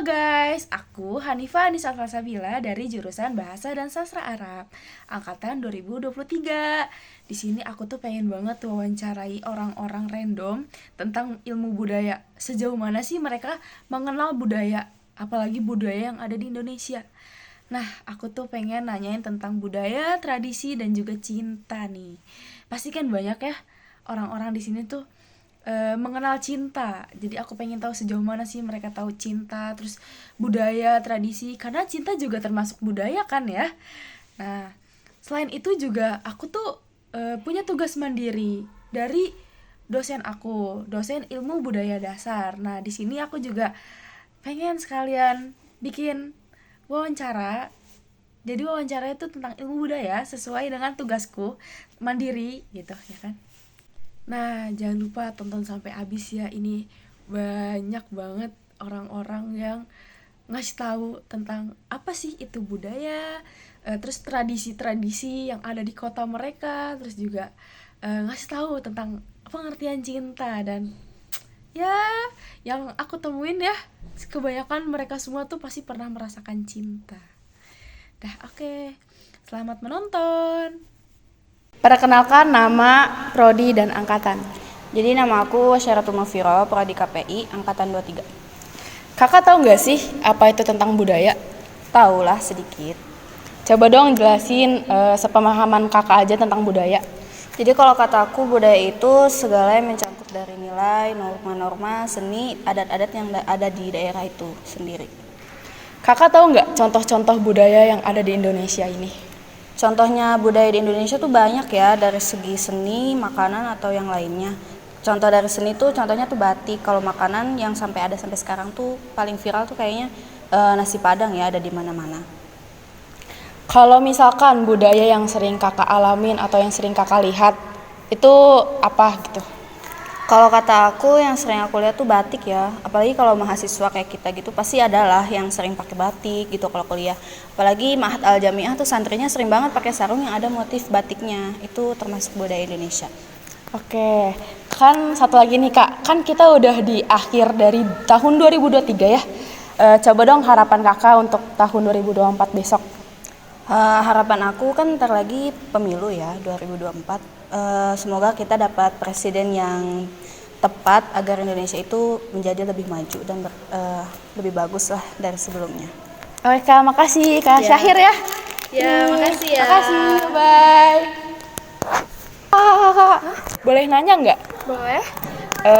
guys, aku Hanifah Anisa Falsabila dari jurusan Bahasa dan Sastra Arab, angkatan 2023. Di sini aku tuh pengen banget wawancarai orang-orang random tentang ilmu budaya. Sejauh mana sih mereka mengenal budaya, apalagi budaya yang ada di Indonesia. Nah, aku tuh pengen nanyain tentang budaya, tradisi, dan juga cinta nih. Pasti kan banyak ya orang-orang di sini tuh mengenal cinta. Jadi aku pengen tahu sejauh mana sih mereka tahu cinta, terus budaya, tradisi, karena cinta juga termasuk budaya kan ya. Nah, selain itu juga aku tuh punya tugas mandiri dari dosen aku, dosen ilmu budaya dasar. Nah, di sini aku juga pengen sekalian bikin wawancara. Jadi wawancaranya itu tentang ilmu budaya sesuai dengan tugasku mandiri gitu ya kan. Nah, jangan lupa tonton sampai habis ya. Ini banyak banget orang-orang yang ngasih tahu tentang apa sih itu budaya, terus tradisi-tradisi yang ada di kota mereka, terus juga ngasih tahu tentang pengertian cinta dan ya yang aku temuin ya, kebanyakan mereka semua tuh pasti pernah merasakan cinta. Dah, oke. Selamat menonton. Perkenalkan nama, prodi, dan angkatan. Jadi nama aku Syaratul Mufiro, Prodi KPI, Angkatan 23. Kakak tahu nggak sih apa itu tentang budaya? Tahu lah sedikit. Coba dong jelasin sepemahaman kakak aja tentang budaya. Jadi kalau kata aku budaya itu segala yang mencangkut dari nilai, norma-norma, seni, adat-adat yang ada di daerah itu sendiri. Kakak tahu nggak contoh-contoh budaya yang ada di Indonesia ini? Contohnya budaya di Indonesia tuh banyak ya, dari segi seni, makanan, atau yang lainnya. Contoh dari seni tuh contohnya tuh batik. Kalau makanan yang sampai sekarang tuh paling viral tuh kayaknya nasi Padang ya, ada di mana-mana. Kalau misalkan budaya yang sering kakak alamin atau yang sering kakak lihat, itu apa gitu? Kalau kata aku yang sering aku lihat tuh batik ya, apalagi kalau mahasiswa kayak kita gitu pasti adalah yang sering pakai batik gitu kalau kuliah. Apalagi Ma'had Al Jamiah tuh santrinya sering banget pakai sarung yang ada motif batiknya. Itu termasuk budaya Indonesia. Oke, kan satu lagi nih kak, kan kita udah di akhir dari tahun 2023 ya. Coba dong harapan kakak untuk tahun 2024 besok. Harapan aku kan ntar lagi pemilu ya 2024. Semoga kita dapat presiden yang tepat agar Indonesia itu menjadi lebih maju dan lebih bagus lah dari sebelumnya. Oke kak, makasih kak Syahir ya. Ya, makasih ya. Makasih, bye. Kak, boleh nanya nggak? Boleh.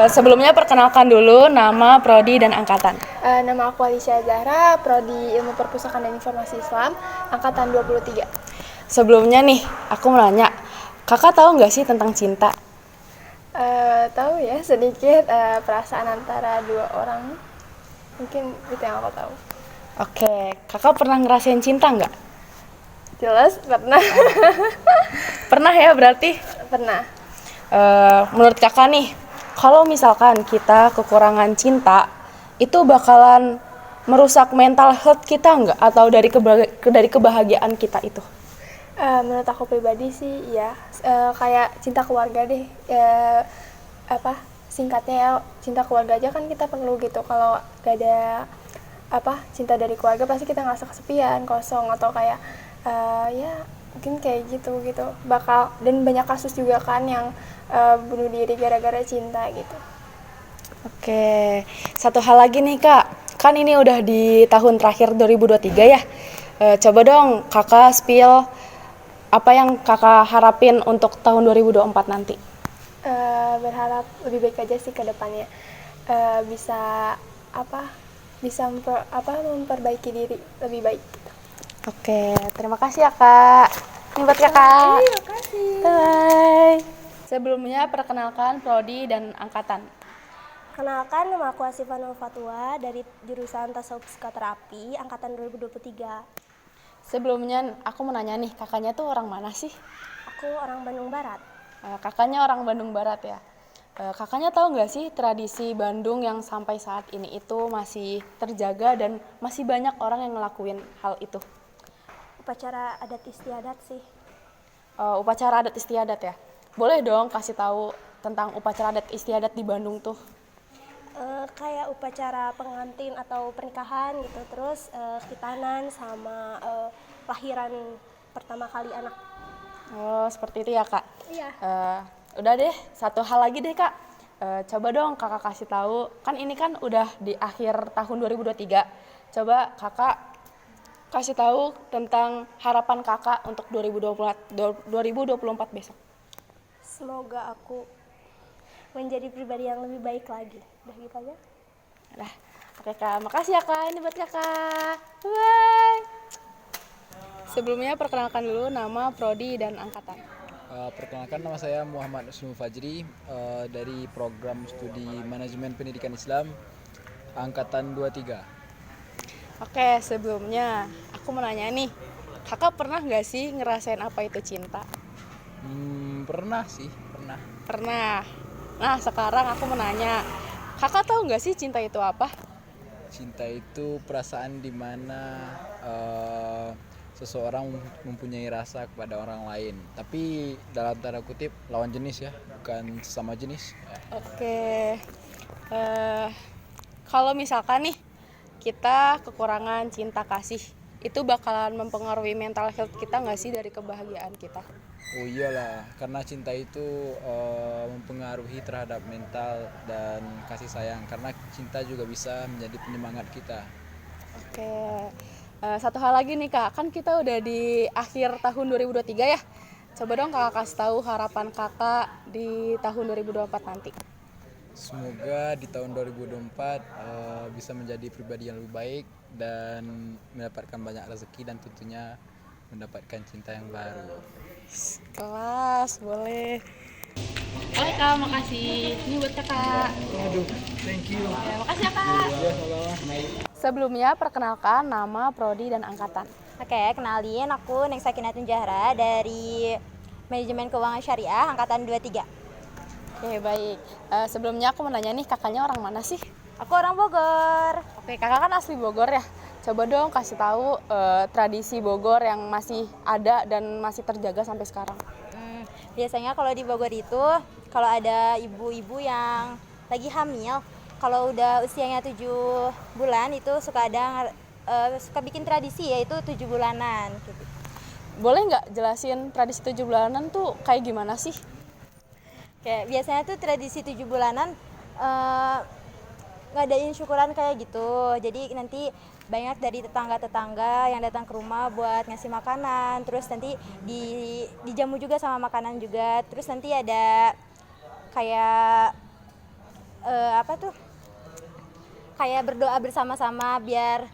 Sebelumnya perkenalkan dulu nama, prodi, dan angkatan. Nama aku Alicia Zahra, Prodi Ilmu Perpustakaan dan Informasi Islam, Angkatan 23. Sebelumnya nih, aku mau nanya, kakak tahu nggak sih tentang cinta? Tahu ya sedikit perasaan antara dua orang. Mungkin itu yang aku tahu. Oke, kakak pernah ngerasain cinta nggak? Jelas pernah. Pernah ya berarti? Pernah. Menurut kakak nih, kalau misalkan kita kekurangan cinta, itu bakalan merusak mental health kita nggak? Atau dari kebahagiaan kita itu? Menurut aku pribadi sih ya, kayak cinta keluarga deh. Singkatnya ya, cinta keluarga aja kan kita perlu gitu. Kalau gak ada cinta dari keluarga pasti kita ngerasa kesepian, kosong, atau kayak ya mungkin kayak gitu bakal. Dan banyak kasus juga kan yang bunuh diri gara-gara cinta gitu. Oke, satu hal lagi nih kak, kan ini udah di tahun terakhir 2023 ya. Coba dong kakak spill apa yang kakak harapin untuk tahun 2024 nanti. Berharap lebih baik aja sih ke depannya, bisa memperbaiki diri lebih baik gitu. Oke, terima kasih ya kak. Ini buat kakak. Terima kasih. Bye. Sebelumnya perkenalkan prodi dan angkatan. Kenalkan, nama aku Asifah Nur Fatwa dari jurusan Tasawuf Psikoterapi angkatan 2023. Sebelumnya aku mau nanya nih, kakaknya tuh orang mana sih? Aku orang Bandung Barat. Kakaknya orang Bandung Barat ya. Kakaknya tahu nggak sih tradisi Bandung yang sampai saat ini itu masih terjaga dan masih banyak orang yang ngelakuin hal itu? Upacara adat istiadat sih. Upacara adat istiadat ya. Boleh dong kasih tahu tentang upacara adat istiadat di Bandung tuh? Kayak upacara pengantin atau pernikahan gitu, terus khitanan sama lahiran pertama kali anak. Oh, seperti itu ya, Kak? Iya. Udah deh, satu hal lagi deh, Kak. Coba dong Kakak kasih tahu, kan ini kan udah di akhir tahun 2023. Coba Kakak kasih tahu tentang harapan Kakak untuk 2024 besok. Semoga aku menjadi pribadi yang lebih baik lagi. Udah gitu aja. Udah. Oke, Kak. Makasih ya, Kak. Ini buat Kakak. Bye. Sebelumnya perkenalkan dulu nama, prodi, dan angkatan. Perkenalkan, nama saya Muhammad Usnu Fajri dari program studi Manajemen Pendidikan Islam angkatan 23. Oke, sebelumnya aku mau nanya nih, Kakak pernah nggak sih ngerasain apa itu cinta? Pernah sih, pernah. Pernah. Nah, sekarang aku mau nanya, Kakak tahu nggak sih cinta itu apa? Cinta itu perasaan di mana seseorang mempunyai rasa kepada orang lain, tapi dalam tanda kutip lawan jenis ya, bukan sesama jenis. Oke. Kalau misalkan nih kita kekurangan cinta kasih, itu bakalan mempengaruhi mental health kita nggak sih dari kebahagiaan kita? Oh iyalah, karena cinta itu mempengaruhi terhadap mental dan kasih sayang, karena cinta juga bisa menjadi penyemangat kita. Oke. Satu hal lagi nih, Kak, kan kita udah di akhir tahun 2023 ya. Coba dong Kakak kasih tahu harapan Kakak di tahun 2024 nanti. Semoga di tahun 2024 bisa menjadi pribadi yang lebih baik dan mendapatkan banyak rezeki dan tentunya mendapatkan cinta yang baru. Kelas, boleh. Oke, Kak, makasih. Ini buat Kakak. Aduh, thank you. Ya, makasih ya, Kak. Sebelumnya perkenalkan nama, prodi, dan angkatan. Oke, kenalin aku Neng Sakinatun Zahra dari Manajemen Keuangan Syariah angkatan 23. Oke, baik. Sebelumnya aku mau nanya nih, kakaknya orang mana sih? Aku orang Bogor. Oke, kakak kan asli Bogor ya. Coba dong kasih tahu tradisi Bogor yang masih ada dan masih terjaga sampai sekarang. Biasanya kalau di Bogor itu kalau ada ibu-ibu yang lagi hamil, kalau udah usianya 7 bulan itu suka bikin tradisi, yaitu 7 bulanan gitu. Boleh nggak jelasin tradisi 7 bulanan tuh kayak gimana sih? Kayak biasanya tuh tradisi 7 bulanan ngadain syukuran kayak gitu. Jadi nanti banyak dari tetangga-tetangga yang datang ke rumah buat ngasih makanan, terus nanti dijamu juga sama makanan juga. Terus nanti ada kayak kayak berdoa bersama-sama biar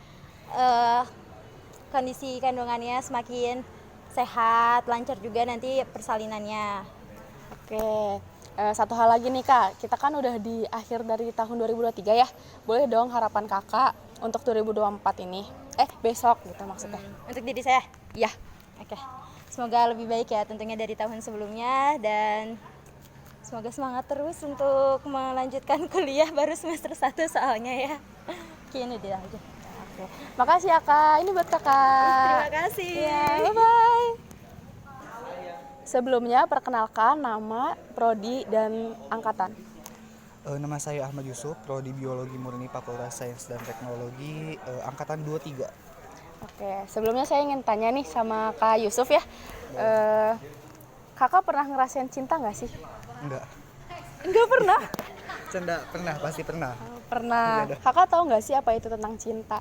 kondisi kandungannya semakin sehat, lancar juga nanti persalinannya. Oke, satu hal lagi nih Kak, kita kan udah di akhir dari tahun 2023 ya. Boleh dong harapan Kakak untuk 2024 ini? Besok gitu maksudnya. Untuk diri saya? Ya. Oke. Semoga lebih baik ya tentunya dari tahun sebelumnya, dan semoga semangat terus untuk melanjutkan kuliah, baru semester 1 soalnya ya. Kayaknya dia aja. Oke. Makasih ya Kak, ini buat Kakak. Terima kasih. Ya, bye-bye. Sebelumnya perkenalkan nama, prodi, dan angkatan. Nama saya Ahmad Yusuf, prodi Biologi Murni Fakultas Sains dan Teknologi, angkatan 23. Oke, sebelumnya saya ingin tanya nih sama Kak Yusuf ya. Kakak pernah ngerasain cinta nggak sih? Enggak. Enggak pernah? Canda, pernah, pasti pernah. Pernah. Iya, Kakak tahu nggak sih apa itu tentang cinta?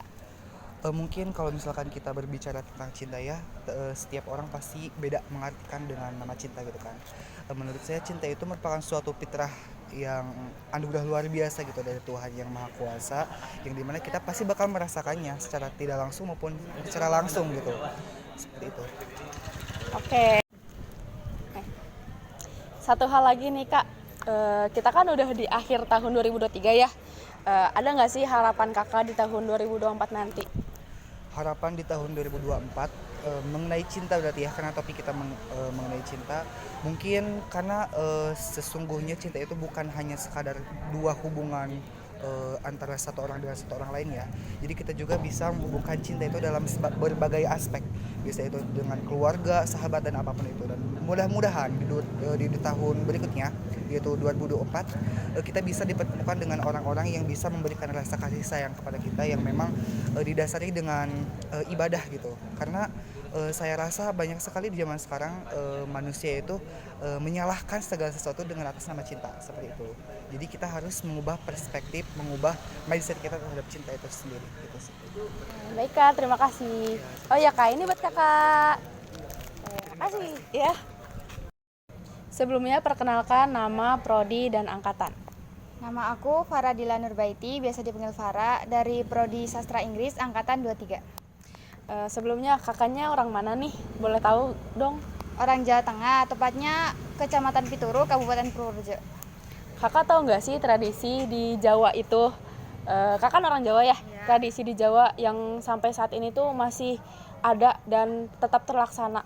Mungkin kalau misalkan kita berbicara tentang cinta ya, setiap orang pasti beda mengartikan dengan nama cinta gitu kan. Menurut saya cinta itu merupakan suatu fitrah yang anugerah luar biasa gitu dari Tuhan Yang Maha Kuasa, yang dimana kita pasti bakal merasakannya secara tidak langsung maupun secara langsung gitu. Seperti itu. Oke. Satu hal lagi nih Kak, kita kan udah di akhir tahun 2023 ya. Ada nggak sih harapan Kakak di tahun 2024 nanti? Harapan di tahun 2024 mengenai cinta berarti ya, karena topik kita mengenai cinta, mungkin karena sesungguhnya cinta itu bukan hanya sekadar dua hubungan antara satu orang dengan satu orang lainnya. Jadi kita juga bisa menghubungkan cinta itu dalam berbagai aspek, bisa itu dengan keluarga, sahabat dan apapun itu. Dan mudah-mudahan di tahun berikutnya yaitu 2024 kita bisa dipertemukan dengan orang-orang yang bisa memberikan rasa kasih sayang kepada kita yang memang didasari dengan ibadah gitu. Karena saya rasa banyak sekali di zaman sekarang manusia itu menyalahkan segala sesuatu dengan atas nama cinta seperti itu. Jadi kita harus mengubah perspektif, mengubah mindset kita terhadap cinta itu sendiri gitu sih. Baik Kak, terima kasih. Oh ya Kak, ini buat Kakak. Terima kasih ya. Sebelumnya perkenalkan nama, prodi, dan angkatan. Nama aku Faradila Nurbaiti, biasa dipanggil Farah, dari Prodi Sastra Inggris angkatan 23. Sebelumnya kakaknya orang mana nih? Boleh tahu dong? Orang Jawa Tengah, tepatnya Kecamatan Pituru, Kabupaten Purworejo. Kakak tahu nggak sih tradisi di Jawa itu? Kakak kan orang Jawa ya? Tradisi di Jawa yang sampai saat ini tuh masih ada dan tetap terlaksana.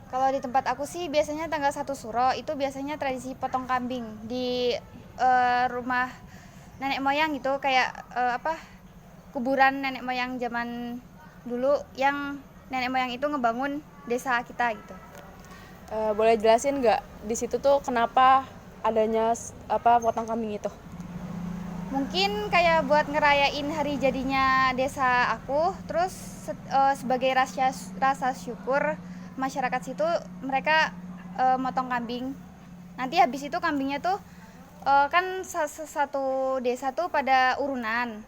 Kalau di tempat aku sih biasanya tanggal 1 Suro itu biasanya tradisi potong kambing di rumah nenek moyang gitu, kayak kuburan nenek moyang zaman dulu yang nenek moyang itu ngebangun desa kita gitu. Boleh jelasin nggak di situ tuh kenapa adanya potong kambing itu? Mungkin kayak buat ngerayain hari jadinya desa aku, terus sebagai rasa syukur masyarakat situ mereka motong kambing. Nanti habis itu kambingnya tuh kan satu desa tuh pada urunan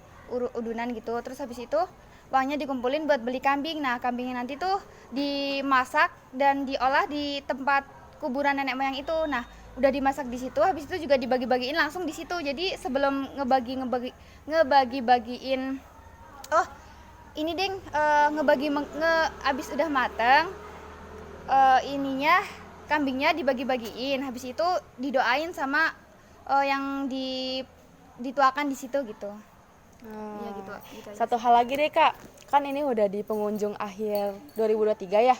gitu. Terus habis itu uangnya dikumpulin buat beli kambing. Nah, kambingnya nanti tuh dimasak dan diolah di tempat kuburan nenek moyang itu. Nah, udah dimasak di situ, habis itu juga dibagi-bagiin langsung di situ. Jadi sebelum ngebagi-bagiin, ini ding abis udah mateng, ininya kambingnya dibagi-bagiin. Habis itu didoain sama yang dituakan di situ gitu. Ya gitu aja. Satu hal lagi deh Kak, kan ini udah di penghujung akhir 2023 ya.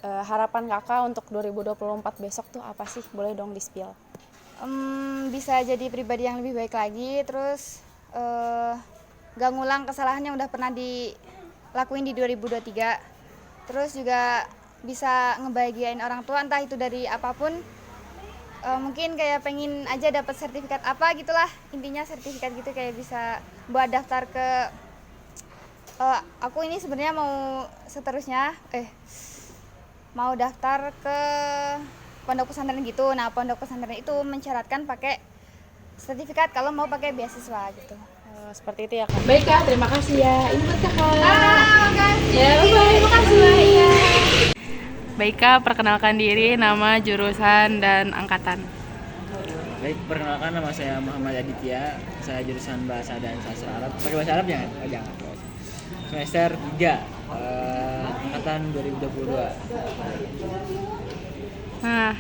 Harapan Kakak untuk 2024 besok tuh apa sih? Boleh dong di-spill. Bisa jadi pribadi yang lebih baik lagi, terus gak ngulang kesalahan yang udah pernah dilakuin di 2023. Terus juga bisa ngebahagiain orang tua, entah itu dari apapun. Mungkin kayak pengen aja dapat sertifikat apa gitulah, intinya sertifikat gitu, kayak bisa buat daftar ke aku ini sebenarnya mau daftar ke pondok pesantren gitu. Nah, pondok pesantren itu mensyaratkan pakai sertifikat kalau mau pakai beasiswa gitu. Seperti itu ya Kak. Baik Kak, terima kasih ya. Ini buat Kakak. Makasih. Ya, bye. Terima kasih. Baik Kak, perkenalkan diri, nama, jurusan, dan angkatan. Baik, perkenalkan nama saya Muhammad Aditya. Saya jurusan Bahasa dan Sastra Arab. Pakai bahasa Arab jangan? Oh, jangan. Semester 3, angkatan 2022. Nah,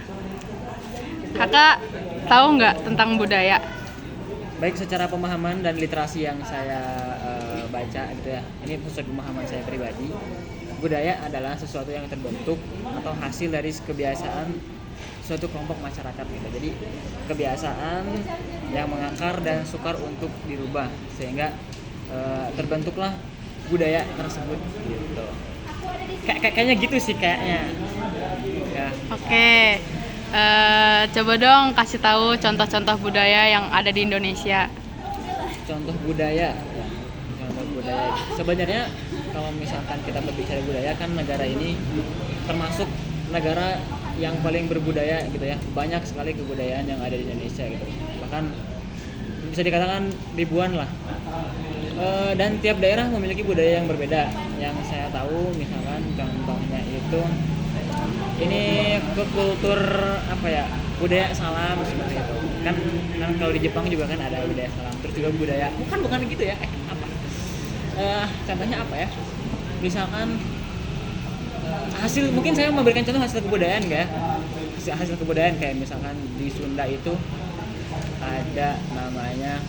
Kakak tahu nggak tentang budaya? Baik, secara pemahaman dan literasi yang saya baca gitu ya. Ini sesuai pemahaman saya pribadi. Budaya adalah sesuatu yang terbentuk atau hasil dari kebiasaan suatu kelompok masyarakat gitu. Jadi kebiasaan yang mengakar dan sukar untuk dirubah sehingga terbentuklah budaya tersebut gitu. Kayaknya gitu sih kayaknya. Ya. Oke, coba dong kasih tahu contoh-contoh budaya yang ada di Indonesia. Contoh budaya. Ya. Contoh budaya. Sebenarnya kalau misalkan kita berbicara budaya, kan negara ini termasuk negara yang paling berbudaya gitu ya. Banyak sekali kebudayaan yang ada di Indonesia gitu. Bahkan bisa dikatakan ribuan lah. Dan tiap daerah memiliki budaya yang berbeda. Yang saya tahu misalkan contohnya itu ini ke kultur budaya salam seperti itu. Kan kalau di Jepang juga kan ada budaya salam. Terus juga budaya bukan gitu ya. Contohnya apa ya? Misalkan mungkin saya memberikan contoh hasil kebudayaan ya. Hasil kebudayaan kayak misalkan di Sunda itu ada namanya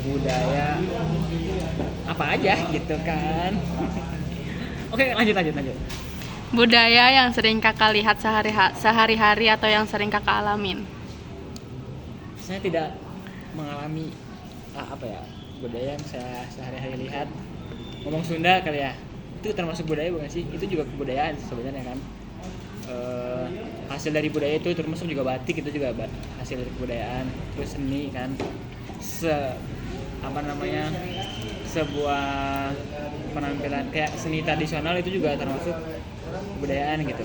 budaya apa aja gitu kan. Oke, lanjut. Budaya yang sering Kakak lihat sehari-hari atau yang sering Kakak alamin? Saya tidak mengalami apa ya, budaya yang saya sehari-hari lihat. Ngomong Sunda kali ya, itu termasuk budaya bukan sih? Itu juga kebudayaan sebenarnya kan. Hasil dari budaya itu termasuk juga batik, itu juga hasil dari kebudayaan. Terus seni kan, sebuah penampilan kayak seni tradisional itu juga termasuk kebudayaan gitu.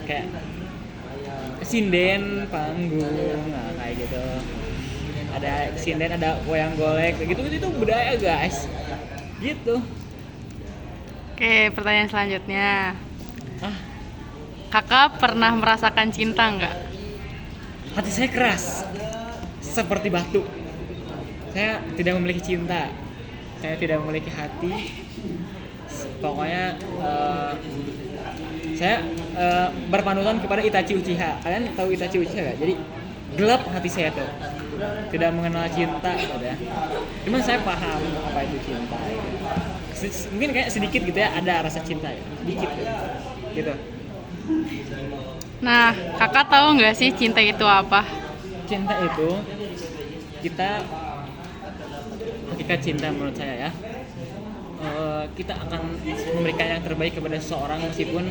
Kayak sinden, panggung, nah kayak gitu. Ada sinden, ada wayang golek, gitu itu budaya guys. Gitu. Oke, pertanyaan selanjutnya. Kakak pernah merasakan cinta nggak? Hati saya keras, seperti batu. Saya tidak memiliki cinta, saya tidak memiliki hati. Pokoknya saya berpanutan kepada Itachi Uchiha. Kalian tahu Itachi Uchiha nggak? Jadi gelap hati saya tuh, tidak mengenal cinta, udah. Cuman saya paham apa itu cinta. Gitu. Mungkin kayak sedikit gitu ya, ada rasa cinta ya, sedikit gitu. Nah, kakak tahu nggak sih cinta itu apa? Cinta itu hakikat cinta menurut saya ya, kita akan memberikan yang terbaik kepada seseorang meskipun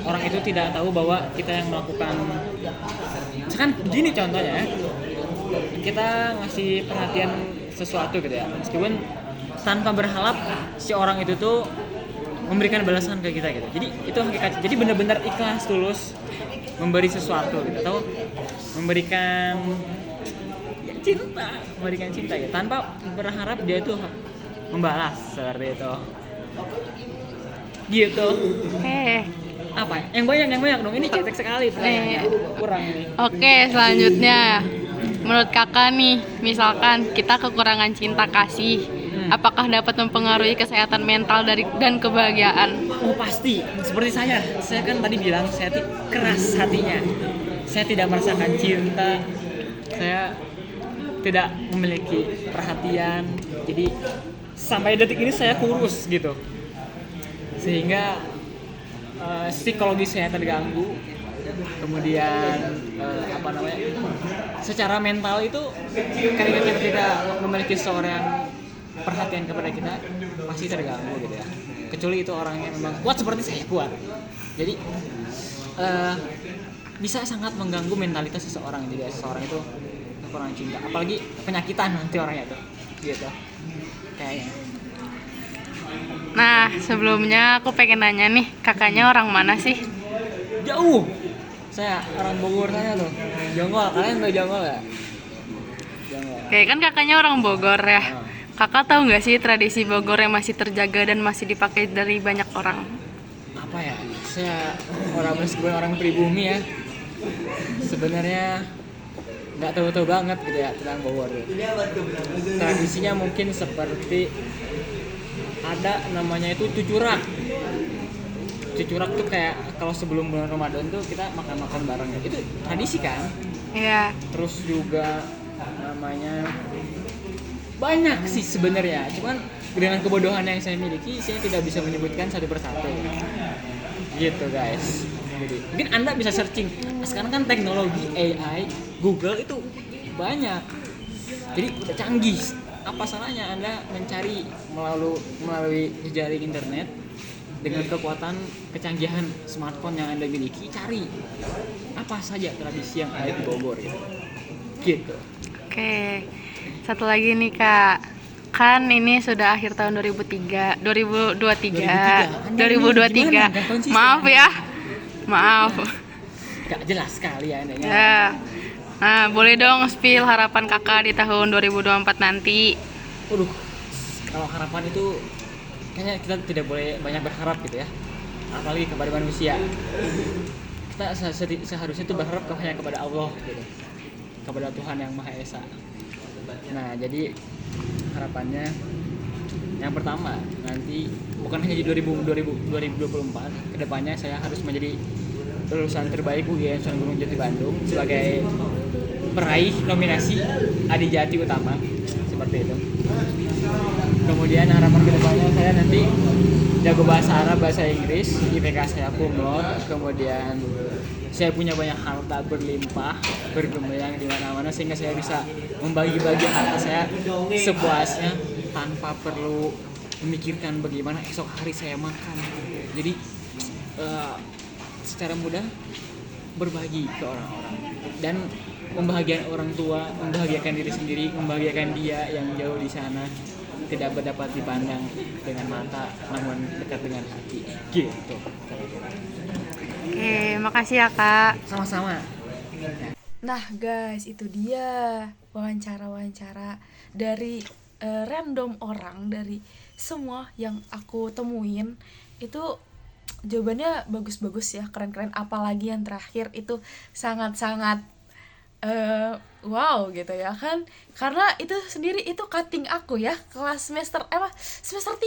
orang itu tidak tahu bahwa kita yang melakukan. Misalkan gini contohnya ya, kita ngasih perhatian sesuatu gitu ya, meskipun tanpa berharap si orang itu tuh memberikan balasan ke kita gitu. Jadi itu hakikat. Jadi benar-benar ikhlas, tulus memberi sesuatu gitu, atau memberikan cinta gitu, tanpa berharap dia itu membalas seperti itu. Gitu. Apa? Yang banyak dong. Ini cetek sekali. Kurang nih. Oke, selanjutnya. Menurut kakak nih, misalkan kita kekurangan cinta kasih, apakah dapat mempengaruhi kesehatan mental dan kebahagiaan? Oh pasti, seperti saya kan tadi bilang saya keras hatinya. Saya tidak merasakan cinta, saya tidak memiliki perhatian. Jadi sampai detik ini saya kurus gitu, sehingga psikologi saya terganggu. Kemudian secara mental itu ketika kita memiliki seorang perhatian kepada kita pasti terganggu gitu ya, kecuali itu orangnya memang kuat seperti saya kuat. Jadi bisa sangat mengganggu mentalitas seseorang jika seseorang itu kekurangan cinta, apalagi penyakitan nanti orangnya itu gitu kayaknya. Nah, sebelumnya aku pengen nanya nih, kakaknya orang mana sih? Jauh, saya orang Bogor sana tuh, Jonggol. Kalian tahu Jonggol ya? Jonggol. Oke, kan kakaknya orang Bogor ya. Kakak tahu nggak sih tradisi Bogor yang masih terjaga dan masih dipakai dari banyak orang? Apa ya? Saya meskipun orang pribumi ya, sebenarnya nggak tahu banget gitu ya tentang Bogor. Tradisinya mungkin seperti ada namanya itu cucurak. Cucurak tuh kayak kalau sebelum bulan Ramadan tuh kita makan bareng ya. Itu tradisi kan? Iya. Terus juga namanya banyak sih sebenarnya, cuman dengan kebodohan yang saya miliki saya tidak bisa menyebutkan satu persatu gitu guys. Jadi mungkin Anda bisa searching, sekarang kan teknologi AI Google itu banyak, jadi canggih. Apa salahnya Anda mencari melalui jejaring internet dengan kekuatan kecanggihan smartphone yang Anda miliki, cari apa saja tradisi yang ada di Bogor gitu. Oke. Satu lagi nih Kak, kan ini sudah akhir tahun 2023. Maaf ya, maaf. Gak jelas sekali ya adanya. Ya. Nah, boleh dong spill harapan kakak di tahun 2024 nanti. Waduh, kalau harapan itu kayaknya kita tidak boleh banyak berharap gitu ya, apalagi kepada manusia. Kita seharusnya itu berharap hanya kepada Allah gitu, kepada Tuhan yang Maha Esa. Nah, jadi harapannya yang pertama nanti bukan hanya di 2024, kedepannya saya harus menjadi lulusan terbaik UGM Sunan Gunung Jati Bandung sebagai peraih nominasi Adijati Utama seperti itu. Kemudian harapan kedepannya saya nanti jago bahasa Arab, bahasa Inggris, IPK saya kumlot, kemudian saya punya banyak harta berlimpah, bergembang di mana-mana sehingga saya bisa membagi-bagi harta saya sepuasnya tanpa perlu memikirkan bagaimana esok hari saya makan. Jadi secara mudah berbagi ke orang-orang dan membahagiakan orang tua, membahagiakan diri sendiri, membahagiakan dia yang jauh di sana, tidak dapat dipandang dengan mata namun dekat dengan hati gitu. Oke, makasih ya Kak. Sama-sama. Nah guys, itu dia wawancara-wawancara dari random orang, dari semua yang aku temuin. Itu jawabannya bagus-bagus ya, keren-keren. Apalagi yang terakhir itu sangat-sangat wow gitu ya kan, karena itu sendiri itu cutting aku ya, kelas semester 3.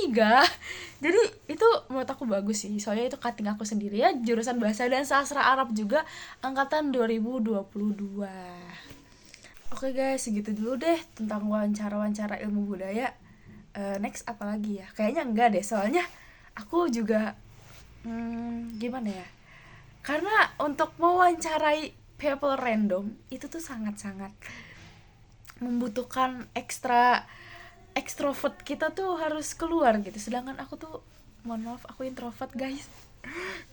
Jadi itu menurut aku bagus sih, soalnya itu cutting aku sendiri ya, jurusan bahasa dan sastra Arab juga angkatan 2022. Oke guys, segitu dulu deh tentang wawancara-wawancara ilmu budaya. Next apa lagi ya, kayaknya enggak deh, soalnya aku juga gimana ya, karena untuk mewawancarai people random itu tuh sangat-sangat membutuhkan ekstrovert kita tuh harus keluar gitu, sedangkan aku tuh mohon maaf aku introvert guys.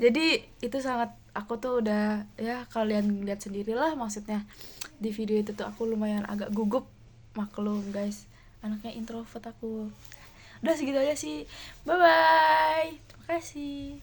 Jadi itu sangat, aku tuh udah ya kalian lihat sendirilah, maksudnya di video itu tuh aku lumayan agak gugup, maklum guys, anaknya introvert aku. Udah segitu aja sih, bye bye, terima kasih.